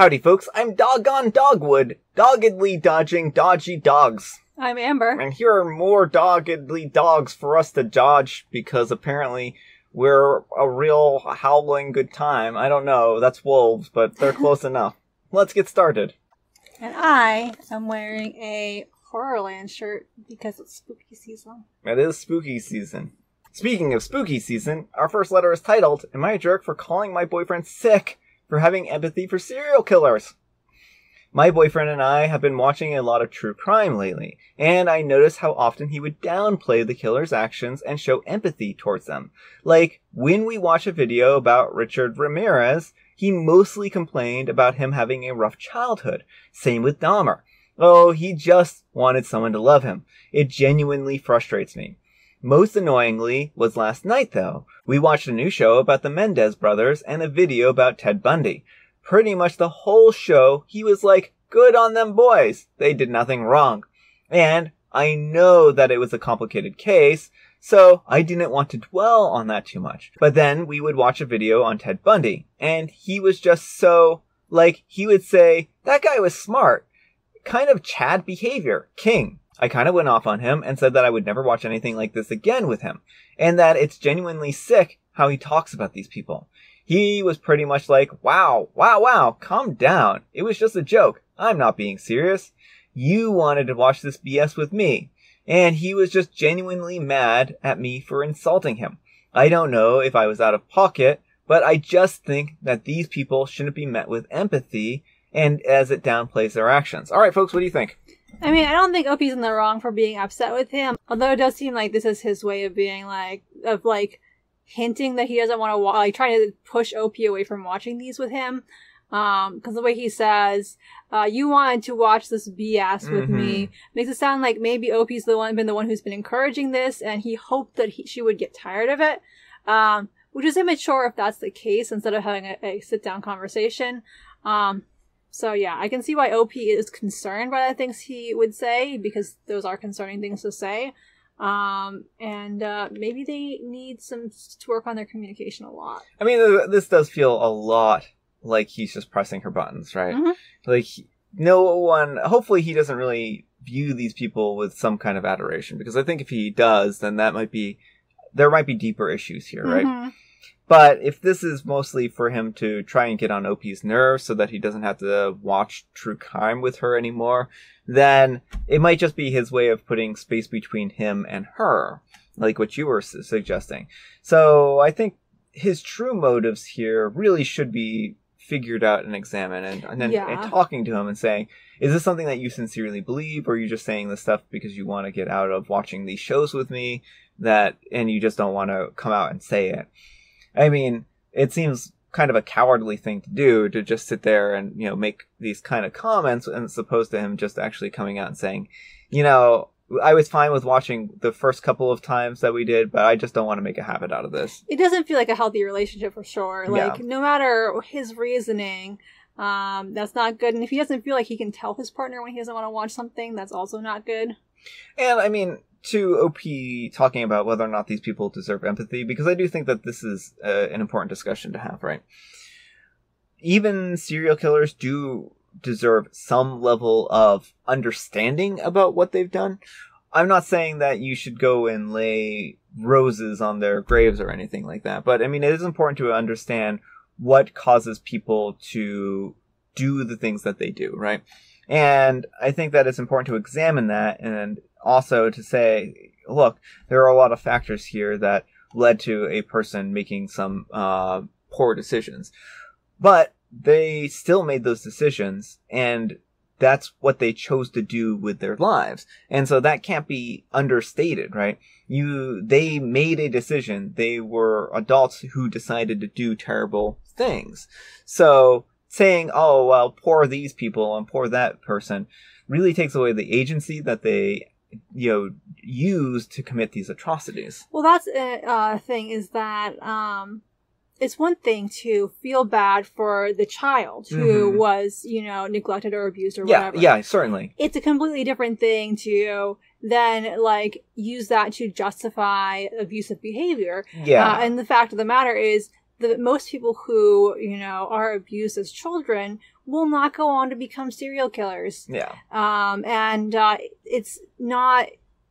Howdy folks, I'm Doggone Dogwood, doggedly dodging dodgy dogs. I'm Amber. And here are more doggedly dogs for us to dodge, because apparently we're a real howling good time. I don't know, that's wolves, but they're close enough. Let's get started. And I am wearing a Horrorland shirt because it's spooky season. It is spooky season. Speaking of spooky season, our first letter is titled, Am I a Jerk for Calling My Boyfriend Sick for Having Empathy for Serial Killers? My boyfriend and I have been watching a lot of true crime lately, and I noticed how often he would downplay the killer's actions and show empathy towards them. Like, when we watch a video about Richard Ramirez, he mostly complained about him having a rough childhood. Same with Dahmer. Oh, he just wanted someone to love him. It genuinely frustrates me. Most annoyingly was last night, though. We watched a new show about the Mendez brothers and a video about Ted Bundy. Pretty much the whole show, he was like, good on them boys. They did nothing wrong. And I know that it was a complicated case, so I didn't want to dwell on that too much. But then we would watch a video on Ted Bundy, and he was just so, like, he would say, that guy was smart. Kind of Chad behavior. King. I kind of went off on him and said that I would never watch anything like this again with him, and that it's genuinely sick how he talks about these people. He was pretty much like, wow, calm down. It was just a joke. I'm not being serious. You wanted to watch this BS with me. And he was just genuinely mad at me for insulting him. I don't know if I was out of pocket, but I just think that these people shouldn't be met with empathy, and as it downplays their actions. Alright folks, what do you think? I mean, I don't think Opie's in the wrong for being upset with him, although it does seem like this is his way of being hinting that he doesn't want to trying to push Opie away from watching these with him. Because the way he says, you wanted to watch this BS with me, makes it sound like maybe Opie's been the one who's been encouraging this, and he hoped that she would get tired of it. Which is immature if that's the case, instead of having a sit-down conversation. So yeah, I can see why OP is concerned by the things he would say, because those are concerning things to say. Maybe they need to work on their communication a lot. I mean, this does feel a lot like he's just pressing her buttons, right? Like, no one, hopefully he doesn't really view these people with some kind of adoration, because I think if he does, then there might be deeper issues here, right? But if this is mostly for him to try and get on OP's nerves so that he doesn't have to watch true crime with her anymore, then it might just be his way of putting space between him and her, like what you were suggesting. So I think his true motives here really should be figured out and examined, and then talking to him and saying, is this something that you sincerely believe, or are you just saying this stuff because you want to get out of watching these shows with me, and you just don't want to come out and say it? I mean, it seems kind of a cowardly thing to do, to just sit there and, make these kind of comments, as opposed to him just actually coming out and saying, I was fine with watching the first couple of times that we did, but I just don't want to make a habit out of this. It doesn't feel like a healthy relationship for sure. Like, no matter his reasoning, that's not good. And if he doesn't feel like he can tell his partner when he doesn't want to watch something, that's also not good. And I mean, to OP talking about whether or not these people deserve empathy, because I do think that this is an important discussion to have, right? Even serial killers do deserve some level of understanding about what they've done. I'm not saying that you should go and lay roses on their graves or anything like that, but I mean, it is important to understand what causes people to do the things that they do, right? And I think that it's important to examine that, and also to say, look, there are a lot of factors here that led to a person making some poor decisions. But they still made those decisions, and that's what they chose to do with their lives. And so that can't be understated, right? They made a decision. They were adults who decided to do terrible things. So saying, oh, well, poor these people and poor that person really takes away the agency that they use to commit these atrocities. Well, that's a thing, is that it's one thing to feel bad for the child who was, neglected or abused or whatever. Yeah, certainly. It's a completely different thing to then, use that to justify abusive behavior. Yeah. And the fact of the matter is that most people who, are abused as children will not go on to become serial killers. Yeah. And it's not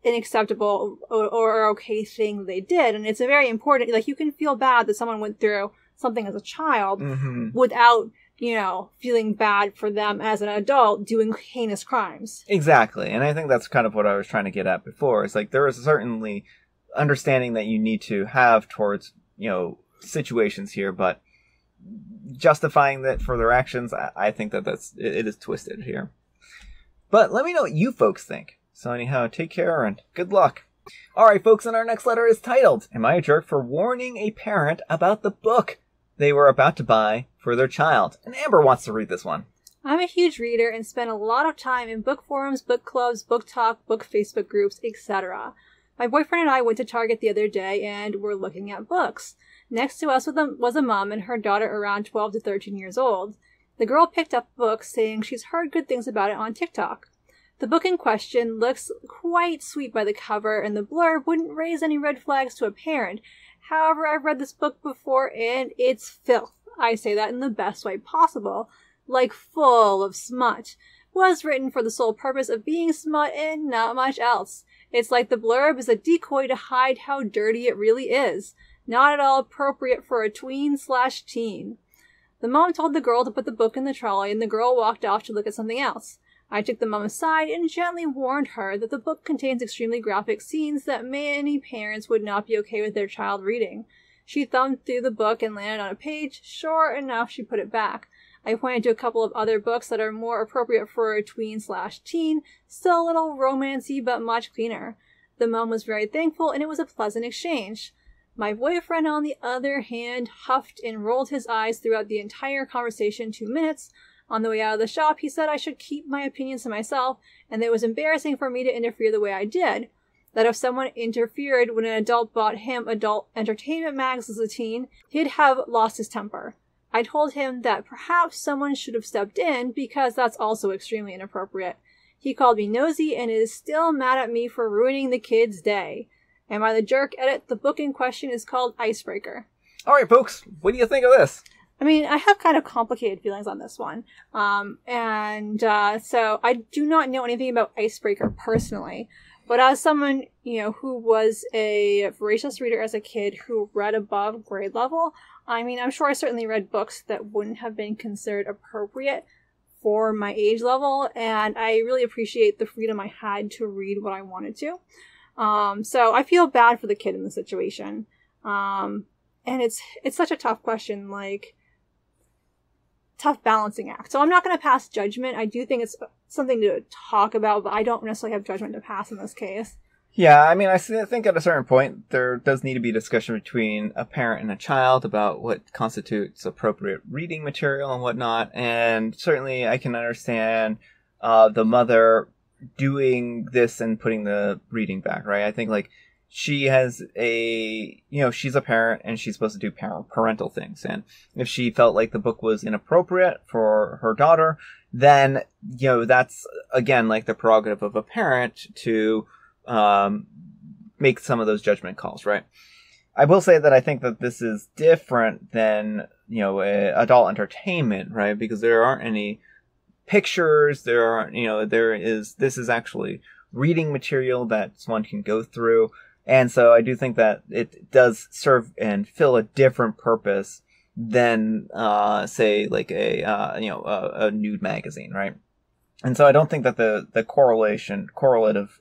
an acceptable or okay thing they did. And it's a very important, like, you can feel bad that someone went through something as a child without, feeling bad for them as an adult doing heinous crimes. Exactly. And I think that's kind of what I was trying to get at before. It's like, there is certainly understanding that you need to have towards, situations here, but justifying that for their actions, I think that it is twisted here. But let me know what you folks think. So anyhow, take care and good luck. Alright folks, and our next letter is titled, Am I a Jerk for Warning a Parent About the Book They Were About to Buy for Their Child? And Amber wants to read this one. I'm a huge reader and spend a lot of time in book forums, book clubs, book talk, book Facebook groups, etc. My boyfriend and I went to Target the other day and were looking at books. Next to us was a mom and her daughter around 12 to 13 years old. The girl picked up a book saying she's heard good things about it on TikTok. The book in question looks quite sweet by the cover, and the blurb wouldn't raise any red flags to a parent. However, I've read this book before, and it's filth. I say that in the best way possible. Like, full of smut. Was written for the sole purpose of being smut and not much else. It's like the blurb is a decoy to hide how dirty it really is. Not at all appropriate for a tween/teen. The mom told the girl to put the book in the trolley, and the girl walked off to look at something else. I took the mom aside and gently warned her that the book contains extremely graphic scenes that many parents would not be okay with their child reading. She thumbed through the book and landed on a page. Sure enough, she put it back. I pointed to a couple of other books that are more appropriate for a tween/teen, still a little romancy but much cleaner. The mom was very thankful, and it was a pleasant exchange. My boyfriend, on the other hand, huffed and rolled his eyes throughout the entire conversation 2 minutes. On the way out of the shop, he said I should keep my opinions to myself, and that it was embarrassing for me to interfere the way I did. That if someone interfered when an adult bought him adult entertainment mags as a teen, he'd have lost his temper. I told him that perhaps someone should have stepped in, because that's also extremely inappropriate. He called me nosy and is still mad at me for ruining the kid's day. Am I the jerk? Edit. The book in question is called Icebreaker. Alright folks, what do you think of this? I mean, I have kind of complicated feelings on this one. So I do not know anything about Icebreaker personally. But as someone, who was a voracious reader as a kid who read above grade level, I mean, I'm sure I certainly read books that wouldn't have been considered appropriate for my age level. And I really appreciate the freedom I had to read what I wanted to. So I feel bad for the kid in the situation. And it's such a tough question, tough balancing act. So I'm not going to pass judgment. I do think it's something to talk about, but I don't necessarily have judgment to pass in this case. Yeah, I mean, I think at a certain point, there does need to be discussion between a parent and a child about what constitutes appropriate reading material and whatnot. And certainly I can understand the mother doing this and putting the reading back, right? I think, she has she's a parent and she's supposed to do parental things. And if she felt like the book was inappropriate for her daughter, then, that's, again, the prerogative of a parent to make some of those judgment calls, right? I will say that I think that this is different than, adult entertainment, right? Because there aren't any pictures, this is actually reading material that one can go through. And so I do think that it does serve and fill a different purpose than, say, a nude magazine, right? And so I don't think that the correlative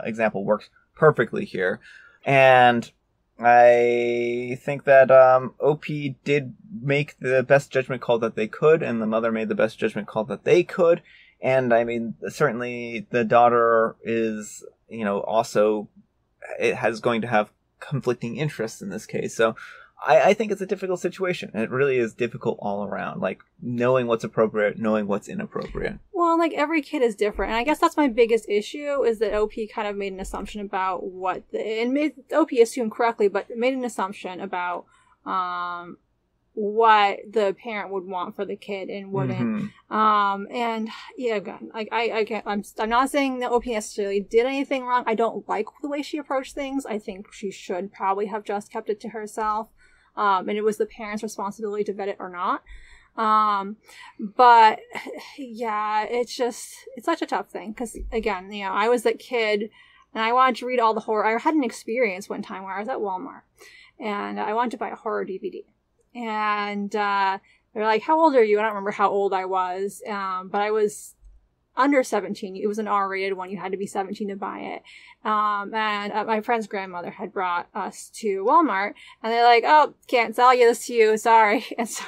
example works perfectly here. And I think that OP did make the best judgment call that they could, and the mother made the best judgment call that they could. And I mean, certainly the daughter is, also it has going to have conflicting interests in this case. So I think it's a difficult situation. It really is difficult all around, knowing what's appropriate, knowing what's inappropriate. Well, every kid is different. And I guess that's my biggest issue, is that OP kind of made an assumption about OP assumed correctly, but made an assumption about what the parent would want for the kid and wouldn't. And yeah, again, I'm not saying that OP necessarily did anything wrong. I don't like the way she approached things. I think she should probably have just kept it to herself. And it was the parent's responsibility to vet it or not. But yeah, it's such a tough thing. Cause again, I was that kid and I wanted to read all the horror. I had an experience one time where I was at Walmart and I wanted to buy a horror DVD. And, they're like, how old are you? I don't remember how old I was. But I was under 17. It was an R-rated one. You had to be 17 to buy it. And my friend's grandmother had brought us to Walmart and they're like, oh, can't sell this to you. Sorry. And so,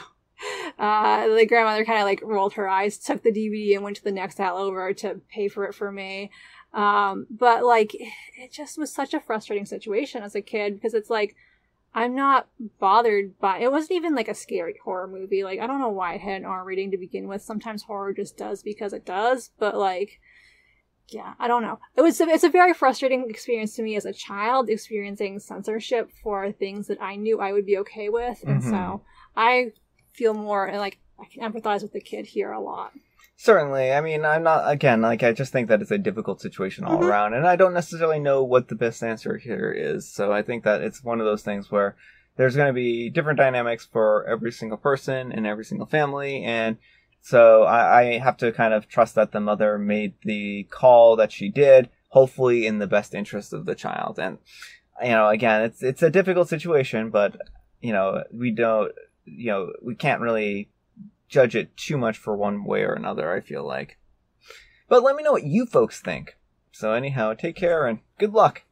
the grandmother kind of like rolled her eyes, took the DVD and went to the next aisle over to pay for it for me. But like, it just was such a frustrating situation as a kid because it's like, I'm not bothered by it. Wasn't even like a scary horror movie. Like, I don't know why it had an R rating to begin with. Sometimes horror just does because it does. But like, yeah, I don't know. It's a very frustrating experience to me as a child, experiencing censorship for things that I knew I would be okay with. And so I feel more like I can empathize with the kid here a lot. Certainly. I mean, I'm not, again, like, I just think that it's a difficult situation all around, and I don't necessarily know what the best answer here is. So I think that it's one of those things where there's going to be different dynamics for every single person and every single family, and so I have to kind of trust that the mother made the call that she did, hopefully in the best interest of the child. And, again, it's a difficult situation, but, we can't really judge it too much for one way or another, I feel like. But let me know what you folks think. So anyhow, take care and good luck.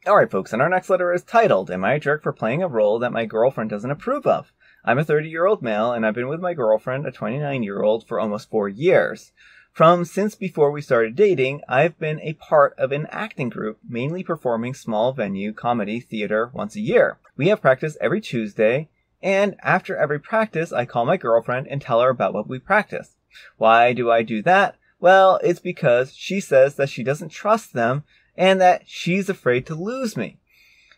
Alright folks, and our next letter is titled, Am I a Jerk for Playing a Role That My Girlfriend Doesn't Approve Of? I'm a 30-year-old male, and I've been with my girlfriend, a 29-year-old, for almost 4 years. Since before we started dating, I've been a part of an acting group, mainly performing small venue comedy theater once a year. We have practice every Tuesday, and after every practice, I call my girlfriend and tell her about what we practiced. Why do I do that? Well, it's because she says that she doesn't trust them and that she's afraid to lose me.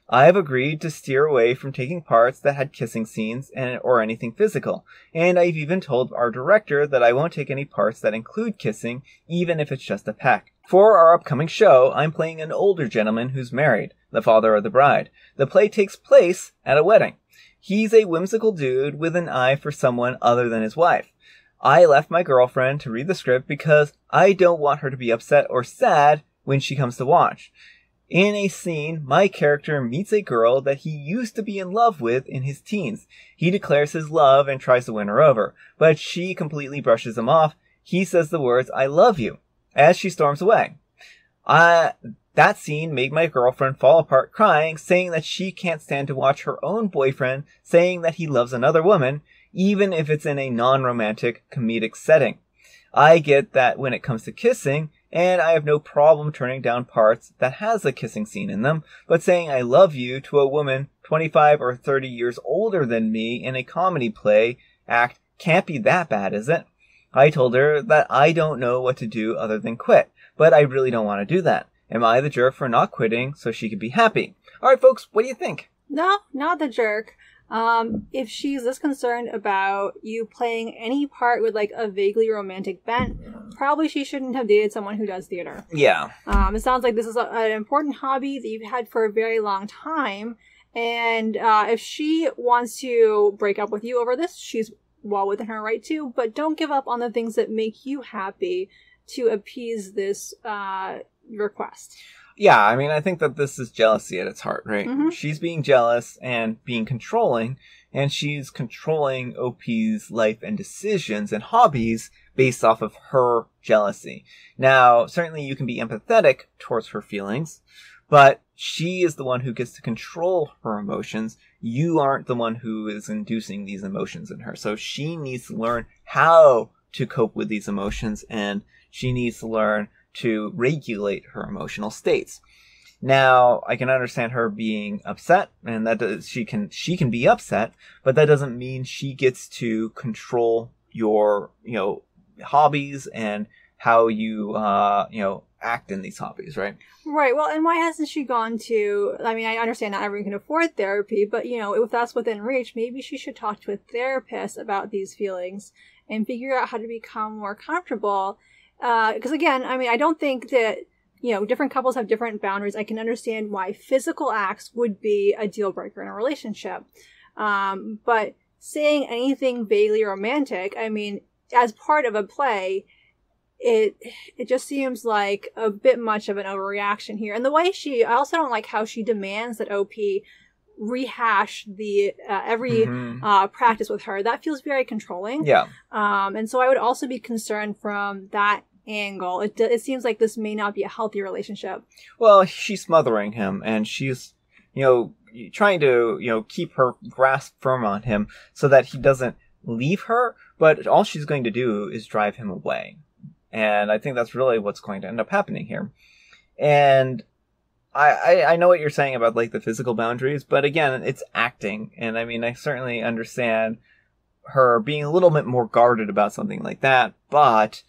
I have agreed to steer away from taking parts that had kissing scenes or anything physical, and I've even told our director that I won't take any parts that include kissing, even if it's just a peck. For our upcoming show, I'm playing an older gentleman who's married, the father of the bride. The play takes place at a wedding. He's a whimsical dude with an eye for someone other than his wife. I left my girlfriend to read the script because I don't want her to be upset or sad when she comes to watch. In a scene, my character meets a girl that he used to be in love with in his teens. He declares his love and tries to win her over, but she completely brushes him off. He says the words, I love you, as she storms away. That scene made my girlfriend fall apart crying, saying that she can't stand to watch her own boyfriend saying that he loves another woman, even if it's in a non-romantic comedic setting. I get that when it comes to kissing, and I have no problem turning down parts that has a kissing scene in them, but saying I love you to a woman 25 or 30 years older than me in a comedy play act can't be that bad, is it? I told her that I don't know what to do other than quit, but I really don't want to do that. Am I the jerk for not quitting so she could be happy? Alright folks, what do you think? No, not the jerk. If she's this concerned about you playing any part with like a vaguely romantic bent, probably she shouldn't have dated someone who does theater. Yeah. It sounds like this is an important hobby that you've had for a very long time. And if she wants to break up with you over this, she's well within her right to, but don't give up on the things that make you happy to appease this request. Yeah, I mean, I think that this is jealousy at its heart, right? Mm-hmm. She's being jealous and being controlling, and she's controlling OP's life and decisions and hobbies based off of her jealousy. Now, certainly you can be empathetic towards her feelings, but she is the one who gets to control her emotions. You aren't the one who is inducing these emotions in her. So she needs to learn how to cope with these emotions, and she needs to learn to regulate her emotional states. Now, I can understand her being upset, and that she can be upset, but that doesn't mean she gets to control your, hobbies and how you, act in these hobbies, right? Right. Well, and why hasn't she gone to, I mean, I understand not everyone can afford therapy, but, if that's within reach, maybe she should talk to a therapist about these feelings and figure out how to become more comfortable. Because again, I mean, I don't think that, different couples have different boundaries. I can understand why physical acts would be a deal breaker in a relationship. But saying anything vaguely romantic. I mean, as part of a play, it just seems like a bit much of an overreaction here. And the way I also don't like how she demands that OP rehash the every practice with her. That feels very controlling. Yeah. And so I would also be concerned from that angle. It seems like this may not be a healthy relationship. Well, she's smothering him, and she's, trying to, keep her grasp firm on him so that he doesn't leave her, but all she's going to do is drive him away. And I think that's really what's going to end up happening here. And I know what you're saying about, like, the physical boundaries, but again, it's acting. And I mean, I certainly understand her being a little bit more guarded about something like that, but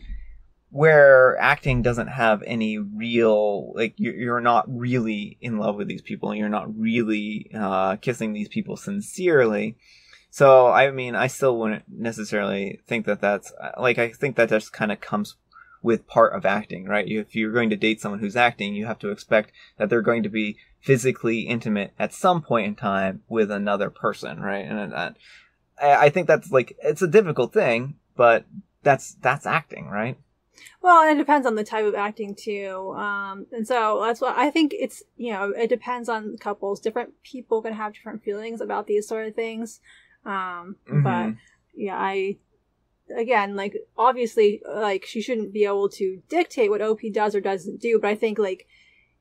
where acting doesn't have any real, like, you're not really in love with these people, and you're not really kissing these people sincerely. So, I mean, I still wouldn't necessarily think that that's, like, I think that just kind of comes with part of acting, right? If you're going to date someone who's acting, you have to expect that they're going to be physically intimate at some point in time with another person, right? And I think that's, like, it's a difficult thing, but that's acting, right? Well, it depends on the type of acting too. And so that's what I think it's, it depends on couples. Different people can have different feelings about these sort of things. But yeah, again, like, obviously, like, she shouldn't be able to dictate what OP does or doesn't do, but I think, like,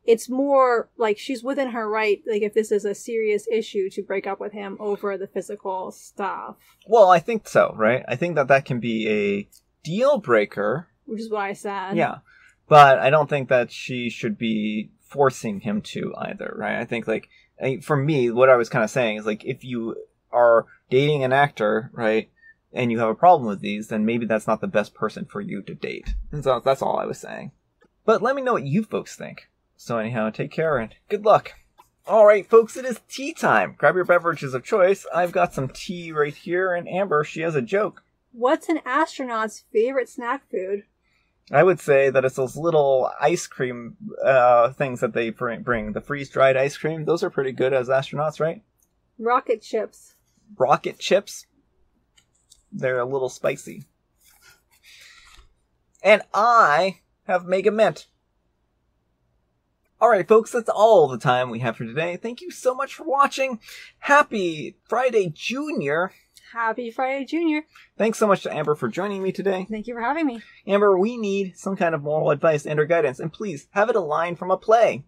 it's more like she's within her right, like, if this is a serious issue, to break up with him over the physical stuff. Well, I think so, right? I think that can be a deal breaker. Which is what I said. Yeah. But I don't think that she should be forcing him to either, right? I think, like, for me, what I was kind of saying is, like, if you are dating an actor, right, and you have a problem with these, then maybe that's not the best person for you to date. And so that's all I was saying. But let me know what you folks think. So anyhow, take care and good luck. Alright, folks, it is tea time. Grab your beverages of choice. I've got some tea right here, and Amber, she has a joke. What's an astronaut's favorite snack food? I would say that it's those little ice cream things that they bring. The freeze-dried ice cream. Those are pretty good as astronauts, right? Rocket chips. Rocket chips? They're a little spicy. And I have Mega Mint. Alright, folks, that's all the time we have for today. Thank you so much for watching. Happy Friday, Junior. Happy Friday, Junior. Thanks so much to Amber for joining me today. Thank you for having me. Amber, we need some kind of moral advice and or guidance, and please, have it a line from a play.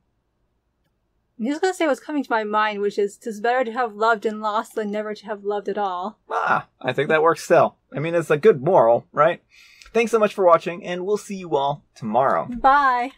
I'm just going to say what's coming to my mind, which is, 'tis better to have loved and lost than never to have loved at all. I think that works still. I mean, it's a good moral, right? Thanks so much for watching, and we'll see you all tomorrow. Bye.